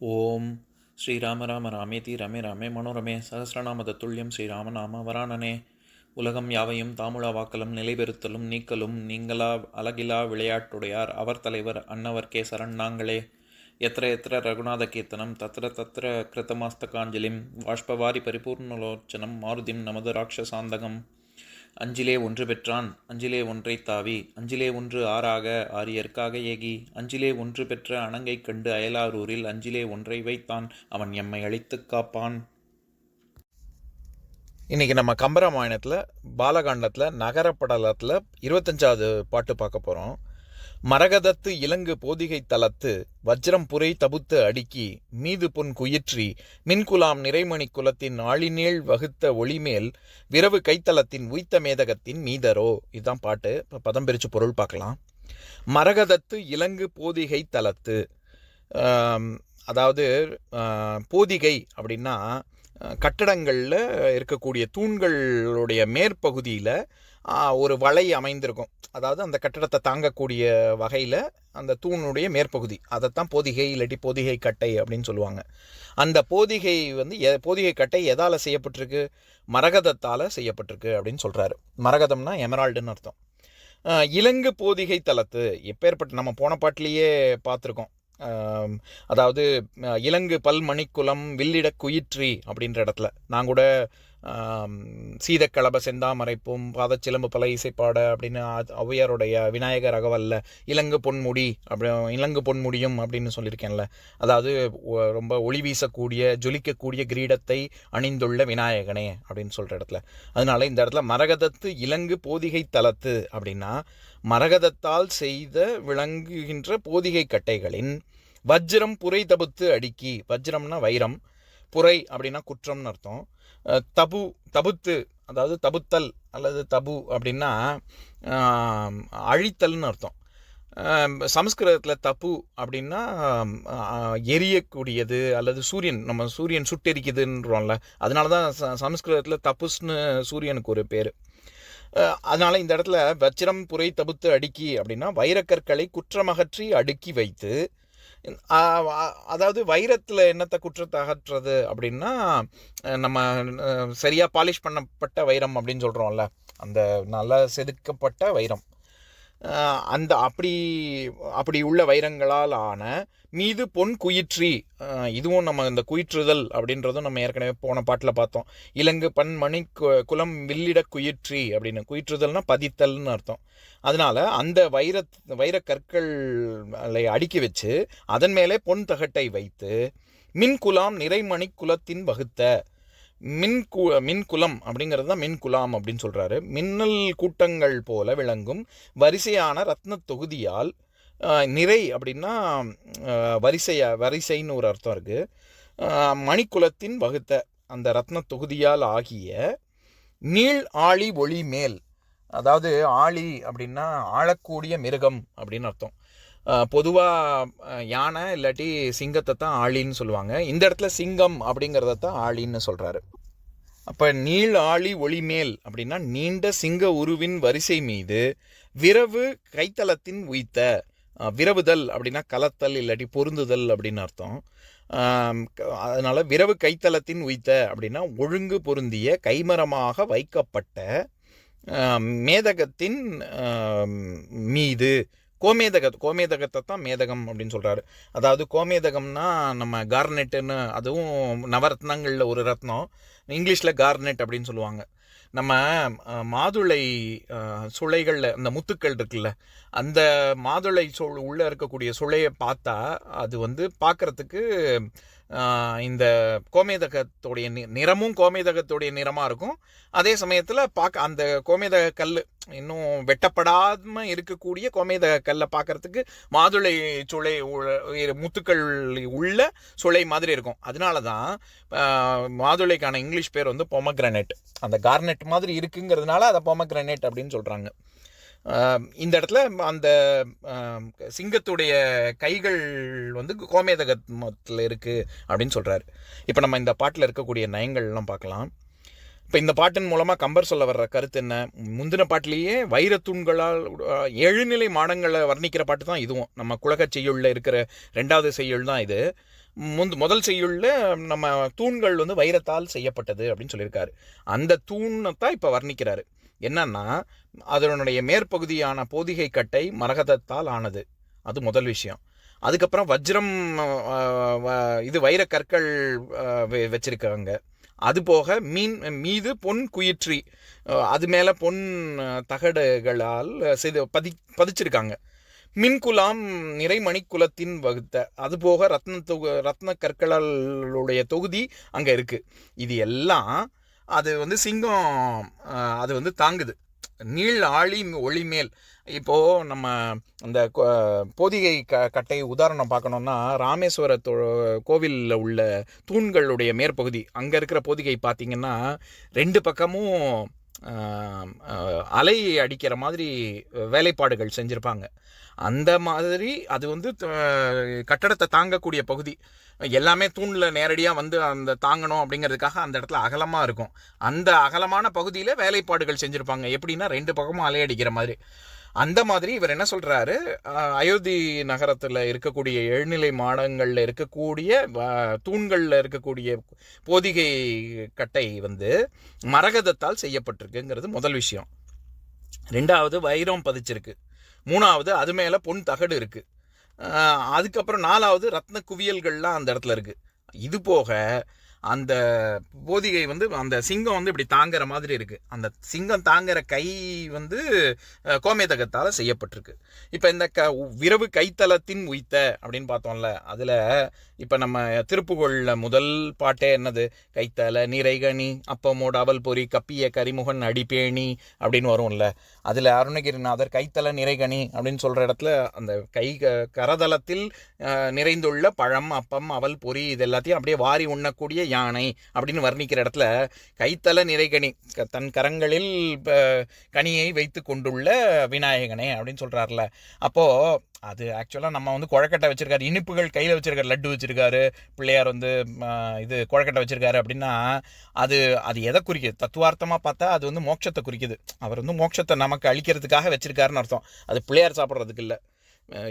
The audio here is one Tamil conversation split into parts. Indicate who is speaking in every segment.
Speaker 1: ஓம் ஸ்ரீராம ராம ராமேதி ரமே ராமே மனோரமே சகசிரநாம தத்துல்யம் ஸ்ரீராம நாம வராணனே. உலகம் யாவையும் தாமுழா வாக்கலும் நிலைபெறுத்தலும் நீக்கலும் நீங்களா அழகிலா விளையாட்டுடையார் அவர் தலைவர் அன்னவர் சரண் நாங்களே. எத்திர எத்திர ரகுநாத கீர்த்தனம் தத்திர தத்திர கிருத்தமாஸ்தகாஞ்சலிம் வாஷ்பவாரி பரிபூர்ணலோச்சனம் மாருதிம் நமது ராட்சசாந்தகம். அஞ்சிலே ஒன்று பெற்றான் அஞ்சிலே ஒன்றை தாவி அஞ்சிலே ஒன்று ஆறாக ஆரியர்க்காக ஏகி அஞ்சிலே ஒன்று பெற்ற அணங்கை கண்டு அயலாரூரில் அஞ்சிலே ஒன்றை வைத்தான் அவன் எம்மை அழித்துக் காப்பான்.
Speaker 2: இன்றைக்கி நம்ம கம்பராமாயணத்தில் பாலகாண்டத்தில் நகரப்படலத்தில் 25வது பாட்டு பார்க்க போகிறோம். மரகதத்து இலங்கு போதிகை தலத்து வஜ்ரம் புரை தபுத்து அடுக்கி மீது பொன் குயிற்றி மின்குலாம் நிறைமணி குலத்தின் ஆளினேள் வகுத்த ஒளிமேல் விரவு கைத்தலத்தின் உய்த்த மேதகத்தின் மீதரோ. இதுதான் பாட்டு. இப்போ பதம் பிரித்து பொருள் பார்க்கலாம். மரகதத்து இலங்கு போதிகை தலத்து, அதாவது போதிகை அப்படின்னா கட்டடங்களில் இருக்கக்கூடிய தூண்களுடைய மேற்பகுதியில் ஒரு வலை அமைந்திருக்கும். அதாவது அந்த கட்டடத்தை தாங்கக்கூடிய வகையில் அந்த தூணுடைய மேற்பகுதி, அதைத்தான் போதிகை இல்லாட்டி போதிகை கட்டை அப்படின்னு சொல்லுவாங்க. அந்த போதிகை போதிகை கட்டை எதால் செய்யப்பட்டிருக்கு? மரகதத்தால் செய்யப்பட்டிருக்கு அப்படின்னு சொல்கிறாரு. மரகதம்னா எமரால்டுன்னு அர்த்தம். இலங்கு போதிகை தலத்து எப்பேற்பட்ட, நம்ம போன பாட்டிலேயே பார்த்துருக்கோம். அதாவது இலங்கு பல்மணிக்குளம் வில்லிட குயிற்றி அப்படின்ற இடத்துல நான் கூட சீதக்கலப செந்தாமரைப்பும் பாதச்சிலம்பு பல இசைப்பாட அப்படின்னு ஔவையாருடைய விநாயகர் அகவல்ல இலங்கு பொன்முடி இலங்கு பொன்முடியும் அப்படின்னு சொல்லியிருக்கேன்ல. அதாவது ரொம்ப ஒளி வீசக்கூடிய ஜொலிக்கக்கூடிய கிரீடத்தை அணிந்துள்ள விநாயகனே அப்படின்னு சொல்கிற இடத்துல. அதனால இந்த இடத்துல மரகதத்து இலங்கு போதிகை தலத்து அப்படின்னா மரகதத்தால் செய்த விளங்குகின்ற போதிகை கட்டைகளின் வஜ்ரம் புரை தபுத்து அடுக்கி, வஜ்ரம்னா வைரம், புரை அப்படின்னா குற்றம்னு அர்த்தம், தபுத்து அதாவது தபுத்தல் அல்லது தபு அப்படின்னா அழித்தல்னு அர்த்தம். சமஸ்கிருதத்தில் தப்பு அப்படின்னா எரியக்கூடியது அல்லது சூரியன், நம்ம சூரியன் சுட்டெரிக்குதுன்றோம்ல, அதனால தான் சமஸ்கிருதத்தில் தப்புஸ்னு சூரியனுக்கு ஒரு பேர். அதனால் இந்த இடத்துல வஜ்ரம் புரை தபுத்து அடுக்கி அப்படின்னா வைரக்கற்களை குற்றமகற்றி அடுக்கி வைத்து, அதாவது வைரத்தில் என்னத்தை குற்றத்தை அகற்றுறது அப்படின்னா நம்ம சரியாக பாலிஷ் பண்ணப்பட்ட வைரம் அப்படின்னு சொல்கிறோம்ல, அந்த நல்லா செதுக்கப்பட்ட வைரம், அந்த அப்படி உள்ள வைரங்களால் ஆன மீது பொன் குயிற்றி. இதுவும் நம்ம இந்த குயிற்றுதல் அப்படின்றதும் நம்ம ஏற்கனவே போன பாட்டில் பார்த்தோம். இலங்கு பன்மணி குலம் வில்லிட குயிற்றி அப்படின்னு, குயிற்றுதல்னா பதித்தல்னு அர்த்தம். அதனால அந்த வைரக்கற்களை அடுக்கி வச்சு அதன் மேலே பொன் தகட்டை வைத்து மின்குலாம் நிறைமணி குலத்தின் வகுத்த, மின்குலம் அப்படிங்கிறது தான் மின்குலாம் அப்படின்னு சொல்கிறாரு. மின்னல் கூட்டங்கள் போல விளங்கும் வரிசையான ரத்ன தொகுதியால், நிறை அப்படின்னா வரிசைன்னு ஒரு அர்த்தம் இருக்குது. மணிக்குலத்தின் வகுத்த அந்த ரத்ன தொகுதியால் ஆகிய நீள் ஆழி ஒளி மேல், அதாவது ஆழி அப்படின்னா ஆளக்கூடிய மிருகம் அப்படின்னு அர்த்தம். பொதுவாக யானை இல்லாட்டி சிங்கத்தை தான் ஆழின்னு சொல்லுவாங்க. இந்த இடத்துல சிங்கம் அப்படிங்கிறத தான் ஆழின்னு சொல்கிறாரு. அப்போ நீள் ஆழி ஒளிமேல் அப்படின்னா நீண்ட சிங்க உருவின் வரிசை மீது விரவு கைத்தலத்தின் உய்த்த, விரவுதல் அப்படின்னா கலத்தல் இல்லாட்டி பொருந்துதல் அப்படின்னு அர்த்தம். அதனால் விரவு கைத்தலத்தின் உய்த்த அப்படின்னா ஒழுங்கு பொருந்திய கைமரமாக வைக்கப்பட்ட மேதகத்தின் மீது, கோமேதகத்தை தான் மேதகம் அப்படின்னு சொல்கிறாரு. அதாவது கோமேதகம்னா நம்ம கார்னெட்டுன்னு, அதுவும் நவரத்னங்களில் ஒரு ரத்னம், இங்கிலீஷில் கார்னெட் அப்படின்னு சொல்லுவாங்க. நம்ம மாதுளை சுளைகளில் அந்த முத்துக்கள் இருக்குல்ல, அந்த மாதுளை உள்ளே இருக்கக்கூடிய சுளையை பார்த்தா அது பார்க்குறதுக்கு இந்த கோமேதகத்தோடைய நிறமும் கோமேதகத்தோடைய நிறமாக இருக்கும். அதே சமயத்தில் அந்த கோமேதக கல், இன்னும் வெட்டப்படாமல் இருக்கக்கூடிய கோமேதக கல்லை பார்க்குறதுக்கு மாதுளை சுளை முத்துக்கள் உள்ள சுளை மாதிரி இருக்கும். அதனால தான் மாதுளைக்கான இங்கிலீஷ் பேர் பொமக்ரனேட். அந்த கார்னெட் மாதிரி இருக்குங்கிறதுனால அதை பொமக்ரனேட் அப்படின்னு சொல்கிறாங்க. இந்த இடத்துல அந்த சிங்கத்துடைய கைகள் கோமேதகத்தில் இருக்குது அப்படின்னு சொல்கிறாரு. இப்போ நம்ம இந்த பாட்டில் இருக்கக்கூடிய நயங்கள்லாம் பார்க்கலாம். இப்போ இந்த பாட்டின் மூலமாக கம்பர் சொல்ல வர்ற கருத்து என்ன? முந்தின பாட்டிலேயே வைரத்தூண்களால் 7 நிலை மாடங்களை வர்ணிக்கிற பாட்டு தான் இதுவும். நம்ம குலகச் செய்யுளில் இருக்கிற 2வது செய்யுள் தான் இது. முதல் செய்யுளில் நம்ம தூண்கள் வந்து வைரத்தால் செய்யப்பட்டது அப்படின்னு சொல்லியிருக்காரு. அந்த தூணை தான் இப்போ வர்ணிக்கிறாரு. என்னன்னா, அதனுடைய மேற்பகுதியான போதிகை கட்டை மரகதத்தால் ஆனது. அது முதல் விஷயம். அதுக்கப்புறம் வஜ்ரம், இது வைரக்கற்கள் வச்சிருக்காங்க. அது போக மீது பொன் குயிற்றி, அது மேலே பொன் தகடுகளால் பதிச்சிருக்காங்க. மின்குலாம் நிறைமணி குலத்தின் வகுத்த, அதுபோக ரத்ன கற்களுடைய தொகுதி அங்கே இருக்குது. இது எல்லாம் அது வந்து சிங்கம் அது வந்து தாங்குது. நீள் ஆழி ஒளிமேல். இப்போது நம்ம அந்த போதிகை கட்டை உதாரணம் பார்க்கணுன்னா, ராமேஸ்வர கோவிலில் உள்ள தூண்களுடைய மேற்பகுதி அங்கே இருக்கிற போதிகை பார்த்திங்கன்னா 2 பக்கமும் அலை அடிக்கிற மாதிரி வேலைப்பாடுகள் செஞ்சுருப்பாங்க. அந்த மாதிரி அது வந்து கட்டடத்தை தாங்கக்கூடிய பகுதி. எல்லாமே தூணில் நேரடியாக வந்து அந்த தாங்கணும் அப்படிங்கிறதுக்காக அந்த இடத்துல அகலமாக இருக்கும். அந்த அகலமான பகுதியில் வேலைப்பாடுகள் செஞ்சுருப்பாங்க. எப்படின்னா 2 பக்கமும் அலை அடிக்கிற மாதிரி. அந்த மாதிரி இவர் என்ன சொல்கிறாரு, அயோத்தி நகரத்தில் இருக்கக்கூடிய 7 நிலை மாடங்களில் இருக்கக்கூடிய தூண்களில் இருக்கக்கூடிய போதிகை கட்டை வந்து மரகதத்தால் செய்யப்பட்டிருக்குங்கிறது முதல் விஷயம். 2வது வைரம் பதிச்சிருக்கு. 3வது அது மேலே பொன் தகடு இருக்குது. அதுக்கப்புறம் 4வது ரத்ன குவியல்கள்லாம் அந்த இடத்துல இருக்குது. இது போக அந்த போதிகை வந்து அந்த சிங்கம் வந்து இப்படி தாங்குற மாதிரி இருக்குது. அந்த சிங்கம் தாங்குற கை வந்து கோமேதகத்தால் செய்யப்பட்டிருக்கு. இப்போ இந்த விரவு கைத்தலத்தின் உய்த்த அப்படின்னு பார்த்தோம்ல, அதில் இப்போ நம்ம திருப்புகழில் முதல் பாட்டே என்னது? கைத்தல நிறைகனி அப்பமோடு அவல் பொறி கப்பிய கரிமுகன் அடிப்பேணி அப்படின்னு வரும்ல. அதில் அருணகிரிநாதர் கைத்தல நிறைகனி அப்படின்னு சொல்கிற இடத்துல அந்த கரதலத்தில் நிறைந்துள்ள பழம், அப்பம், அவல், பொறி இது எல்லாத்தையும் அப்படியே வாரி உண்ணக்கூடிய யானை அப்படின்னு வர்ணிக்கிற இடத்துல கைத்தல நிறைகனி, தன் கரங்களில் கனியை வைத்து கொண்டுள்ள விநாயகனே அப்படின்னு சொல்கிறார்ல. அப்போது அது ஆக்சுவலாக நம்ம வந்து குழக்கட்டை வச்சுருக்காரு, இனிப்புகள் கையில் வச்சுருக்காரு, லட்டு வச்சுருக்காரு, பிள்ளையார் வந்து இது குழக்கட்டை வச்சுருக்காரு அப்படின்னா அது எதை குறிக்குது? தத்துவார்த்தமாக பார்த்தா அது வந்து மோட்சத்தை குறிக்குது. அவர் வந்து மோட்சத்தை நமக்கு அளிக்கிறதுக்காக வச்சுருக்காருன்னு அர்த்தம். அது பிள்ளையார் சாப்பிட்றதுக்கு இல்லை.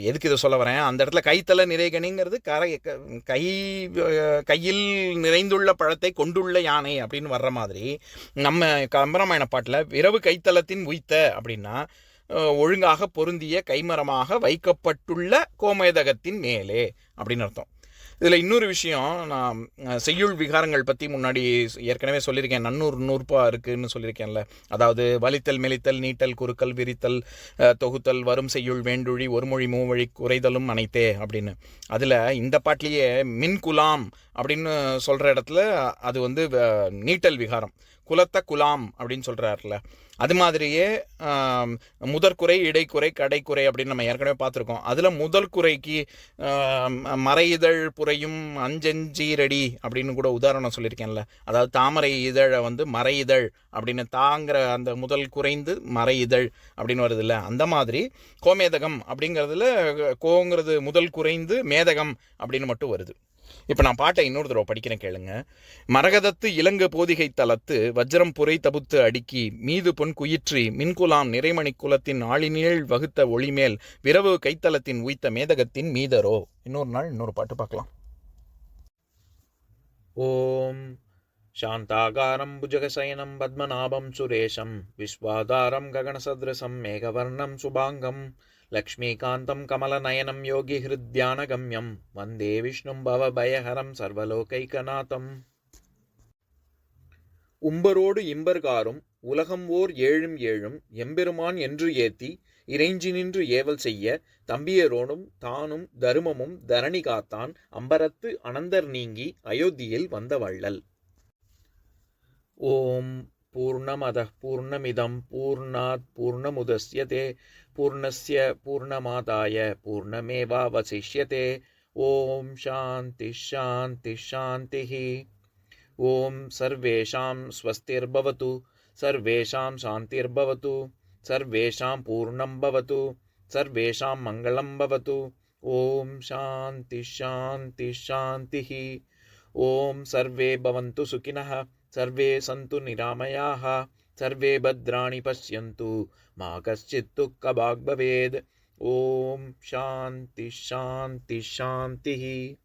Speaker 2: எதுக்கு இதை சொல்ல வரேன்? அந்த இடத்துல கைத்தல நிறைகனிங்கிறது கையில் நிறைந்துள்ள பழத்தை கொண்டுள்ள யானை அப்படின்னு வர்ற மாதிரி நம்ம கம்பராமாயண பாட்டில் விரவு கைத்தலத்தின் உய்த்த அப்படின்னா ஒழுங்காக பொருந்திய கைமரமாக வைக்கப்பட்டுள்ள கோமேதகத்தின் மேலே அப்படின்னு அர்த்தம். இதில் இன்னொரு விஷயம், நான் செய்யுள் விகாரங்கள் பற்றி முன்னாடி ஏற்கனவே சொல்லியிருக்கேன். நூற்பா இருக்குதுன்னு சொல்லியிருக்கேன்ல. அதாவது வலித்தல், மெலித்தல், நீட்டல், குறுக்கல், விரித்தல், தொகுத்தல், வரும் செய்யுள் வேண்டுழி, ஒரு மொழி மூவழி குறைதலும் அனைத்தே அப்படின்னு. அதில் இந்த பாட்டிலேயே மின்குலாம் அப்படின்னு சொல்கிற இடத்துல அது வந்து நீட்டல் விகாரம். குலத்த குலாம் அப்படின்னு சொல்கிறாருல. அது மாதிரியே முதற்குறை, இடைக்குறை, கடைக்குறை அப்படின்னு நம்ம ஏற்கனவே பார்த்துருக்கோம். அதில் முதல் குறைக்கு மறையிதழ் புரையும் அஞ்சஞ்சீரடி அப்படின்னு கூட உதாரணம் சொல்லியிருக்கேன்ல. அதாவது தாமரை இதழை வந்து மறையிதழ் அப்படின்னு தாங்கிற அந்த முதல் குறைந்து மறையிதழ் அப்படின்னு வருது இல்லை. அந்த மாதிரி கோமேதகம் அப்படிங்கிறதுல கோங்கிறது முதல் குறைந்து மேதகம் அப்படின்னு மட்டும் வருது. இப்போ நான் பாட்டை இன்னொரு தடவை படிக்கிறேன், கேளுங்க. மரகதத்து இலங்கு போதிகை தலத்து வஜ்ரம் புரை தபுத்து அடுக்கி மீது பொன் குயிற்றி மின்குலாம் நிறைமணி குலத்தின் ஆளினீள் வகுத்த ஒளிமேல் விரவு கைத்தலத்தின் உய்த்த மேதகத்தின் மீதரோ. இன்னொரு நாள் இன்னொரு பாட்டு பார்க்கலாம்.
Speaker 1: ஓம் சாந்தாகாரம் புஜகசயனம் பத்மநாபம் சுரேஷம் விஸ்வாதாரம் ககனசத்ரசம் மேகவர்ணம் சுபாங்கம் லக்ஷ்மீகாந்தம் கமலநயனம் யோகி ஹிருத்யானகம்யம் வந்தே விஷ்ணும் பவபயஹரம் சர்வலோகைகநாதம். உம்பரோடு இம்பர்காரும் உலகம் ஓர் ஏழும் ஏழும் எம்பெருமான் என்று ஏத்தி இறைஞ்சி நின்று ஏவல் செய்ய தம்பியரோடும் தானும் தருமமும் தரணி காத்தான் அம்பரத்து அனந்தர் நீங்கி அயோத்தியில் வந்த வள்ளல். ஓம் பூர்ணமதః பூர்ணமிதம் பூர்ணாத் பூர்ணமுதஸ்யதே பூர்ணஸ்ய பூர்ணமாதாய பூர்ணமேவாவசிஷ்யதே. ஓம் சாந்தி ஷாந்தி ஷாந்திः. ஓம் சர்வேஷாம் ஸ்வஸ்திர்பவது சர்வேஷாம் சாந்திர்பவது சர்வேஷாம் பூர்ணம் பவது சர்வேஷாம் மங்களம் பவது. ஓம் சாந்தி ஷாந்தி ஷாந்திः. ஓம் சர்வே பவந்து சுகினः
Speaker 2: सर्वे सन्तु निरामयाः, सर्वे भद्राणि पश्यन्तु, मा कश्चित् दुःखभाग् भवेत्. ஓம் சாந்தி சாந்தி சாந்தி.